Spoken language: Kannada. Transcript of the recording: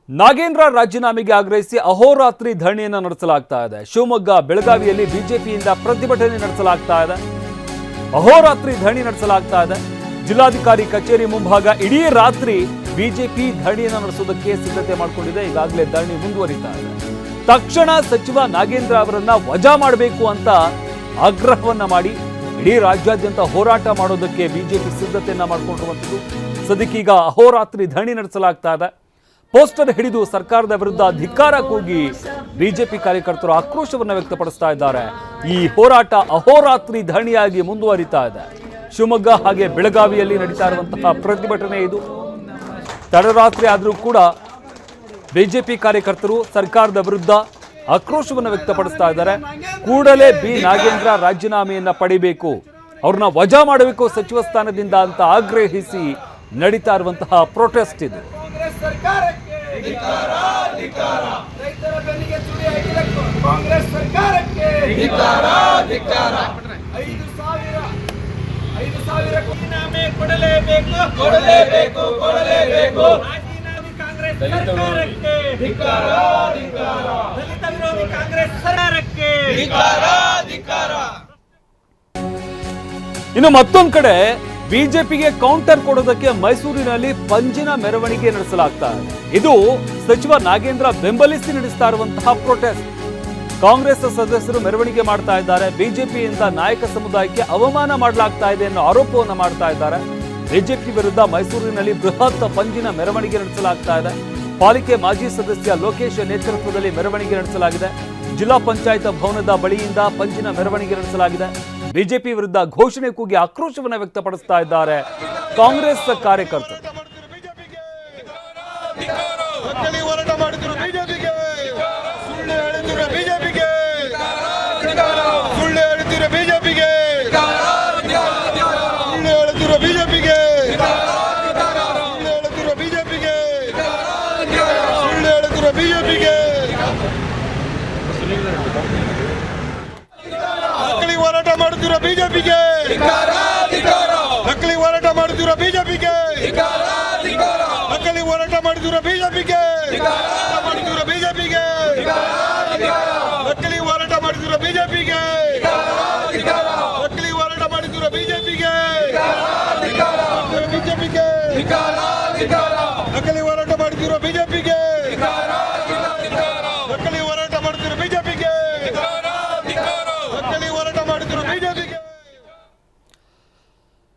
ನಾಗೇಂದ್ರ ರಾಜೀನಾಮೆಗೆ ಆಗ್ರಹಿಸಿ ಅಹೋರಾತ್ರಿ ಧರಣಿಯನ್ನು ನಡೆಸಲಾಗ್ತಾ ಇದೆ. ಶಿವಮೊಗ್ಗ, ಬೆಳಗಾವಿಯಲ್ಲಿ ಬಿಜೆಪಿಯಿಂದ ಪ್ರತಿಭಟನೆ ನಡೆಸಲಾಗ್ತಾ ಇದೆ. ಅಹೋರಾತ್ರಿ ಧರಣಿ ನಡೆಸಲಾಗ್ತಾ ಇದೆ. ಜಿಲ್ಲಾಧಿಕಾರಿ ಕಚೇರಿ ಮುಂಭಾಗ ಇಡೀ ರಾತ್ರಿ ಬಿಜೆಪಿ ಧರಣಿಯನ್ನು ನಡೆಸೋದಕ್ಕೆ ಸಿದ್ಧತೆ ಮಾಡಿಕೊಂಡಿದೆ. ಈಗಾಗಲೇ ಧರಣಿ ಮುಂದುವರಿತಾ ಇದೆ. ತಕ್ಷಣ ಸಚಿವ ನಾಗೇಂದ್ರ ಅವರನ್ನ ವಜಾ ಮಾಡಬೇಕು ಅಂತ ಆಗ್ರಹವನ್ನ ಮಾಡಿ ಇಡೀ ರಾಜ್ಯಾದ್ಯಂತ ಹೋರಾಟ ಮಾಡೋದಕ್ಕೆ ಬಿಜೆಪಿ ಸಿದ್ಧತೆಯನ್ನ ಮಾಡಿಕೊಂಡಿರುವಂಥದ್ದು. ಸದ್ಯಕ್ಕೀಗ ಅಹೋರಾತ್ರಿ ಧರಣಿ ನಡೆಸಲಾಗ್ತಾ ಇದೆ. ಪೋಸ್ಟರ್ ಹಿಡಿದು ಸರ್ಕಾರದ ವಿರುದ್ಧ ಧಿಕ್ಕಾರ ಕೂಗಿ ಬಿಜೆಪಿ ಕಾರ್ಯಕರ್ತರು ಆಕ್ರೋಶವನ್ನು ವ್ಯಕ್ತಪಡಿಸ್ತಾ ಇದ್ದಾರೆ. ಈ ಹೋರಾಟ ಅಹೋರಾತ್ರಿ ಧರಣಿಯಾಗಿ ಮುಂದುವರಿತಾ ಇದೆ. ಶಿವಮೊಗ್ಗ ಹಾಗೆ ಬೆಳಗಾವಿಯಲ್ಲಿ ನಡೀತಾ ಇರುವಂತಹ ಪ್ರತಿಭಟನೆ ಇದು. ತಡರಾತ್ರಿ ಆದರೂ ಕೂಡ ಬಿಜೆಪಿ ಕಾರ್ಯಕರ್ತರು ಸರ್ಕಾರದ ವಿರುದ್ಧ ಆಕ್ರೋಶವನ್ನು ವ್ಯಕ್ತಪಡಿಸ್ತಾ ಇದ್ದಾರೆ. ಕೂಡಲೇ ಬಿ ನಾಗೇಂದ್ರ ರಾಜೀನಾಮೆಯನ್ನ ಪಡಿಬೇಕು, ಅವ್ರನ್ನ ವಜಾ ಮಾಡಬೇಕು ಸಚಿವ ಸ್ಥಾನದಿಂದ ಅಂತ ಆಗ್ರಹಿಸಿ ನಡೀತಾ ಇರುವಂತಹ ಪ್ರೊಟೆಸ್ಟ್ ಇದು. ರೈತರ ಬೆನ್ನಿಗೆ ಚೂರಿ ಹಾಕಿದ ಕಾಂಗ್ರೆಸ್ ಸರ್ಕಾರಕ್ಕೆ 5,000 ರಾಜೀನಾಮೆ ಕೊಡಲೇಬೇಕು. ರಾಜೀನಾಮೆ ಕಾಂಗ್ರೆಸ್ ಸರ್ಕಾರಕ್ಕೆ ದಲಿತ ವಿರೋಧಿ ಕಾಂಗ್ರೆಸ್ ಸರ್ಕಾರಕ್ಕೆ. ಇನ್ನು ಮತ್ತೊಂದು ಕಡೆ ಬಿಜೆಪಿಗೆ ಕೌಂಟರ್ ಕೊಡೋದಕ್ಕೆ ಮೈಸೂರಿನಲ್ಲಿ ಪಂಜಿನ ಮೆರವಣಿಗೆ ನಡೆಸಲಾಗ್ತಾ ಇದೆ. ಇದು ಸಚಿವ ನಾಗೇಂದ್ರ ಬೆಂಬಲಿಸಿ ನಡೆಸ್ತಾ ಇರುವಂತಹ ಪ್ರೊಟೆಸ್ಟ್. ಕಾಂಗ್ರೆಸ್ ಸದಸ್ಯರು ಮೆರವಣಿಗೆ ಮಾಡ್ತಾ ಇದ್ದಾರೆ. ಬಿಜೆಪಿಯಿಂದ ನಾಯಕ ಸಮುದಾಯಕ್ಕೆ ಅವಮಾನ ಮಾಡಲಾಗ್ತಾ ಇದೆ ಅನ್ನೋ ಆರೋಪವನ್ನು ಮಾಡ್ತಾ ಇದ್ದಾರೆ. ಬಿಜೆಪಿ ವಿರುದ್ಧ ಮೈಸೂರಿನಲ್ಲಿ ಬೃಹತ್ ಪಂಜಿನ ಮೆರವಣಿಗೆ ನಡೆಸಲಾಗ್ತಾ ಇದೆ. ಪಾಲಿಕೆ ಮಾಜಿ ಸದಸ್ಯ ಲೋಕೇಶ್ ನೇತೃತ್ವದಲ್ಲಿ ಮೆರವಣಿಗೆ ನಡೆಸಲಾಗಿದೆ. ಜಿಲ್ಲಾ ಪಂಚಾಯತ್ ಭವನದ ಬಳಿಯಿಂದ ಪಂಜಿನ ಮೆರವಣಿಗೆ ನಡೆಸಲಾಗಿದೆ. ಬಿಜೆಪಿ ವಿರುದ್ಧ ಘೋಷಣೆ ಕೂಗಿ ಆಕ್ರೋಶವನ್ನು ವ್ಯಕ್ತಪಡಿಸ್ತಾ ಇದ್ದಾರೆ ಕಾಂಗ್ರೆಸ್ ಕಾರ್ಯಕರ್ತರು. ಹೋರಾಟ ಮಾಡುತ್ತಿರುವ ಬಿಜೆಪಿಗೆ ನಕಲಿ ಹೋರಾಟ ಮಾಡುತ್ತಿರುವ ಬಿಜೆಪಿಗೆ ನಕಲಿ ಹೋರಾಟ ಮಾಡುತ್ತಿರುವ ಬಿಜೆಪಿಗೆ ನಕಲಿ ಹೋರಾಟ ಮಾಡುತ್ತಿರುವ ಬಿಜೆಪಿಗೆ ನಕಲಿ ಹೋರಾಟ ಮಾಡುತ್ತಿರುವ ಬಿಜೆಪಿಗೆ ನಕಲಿ ಹೋರಾಟ ಮಾಡುತ್ತಿರುವ ಬಿಜೆಪಿಗೆ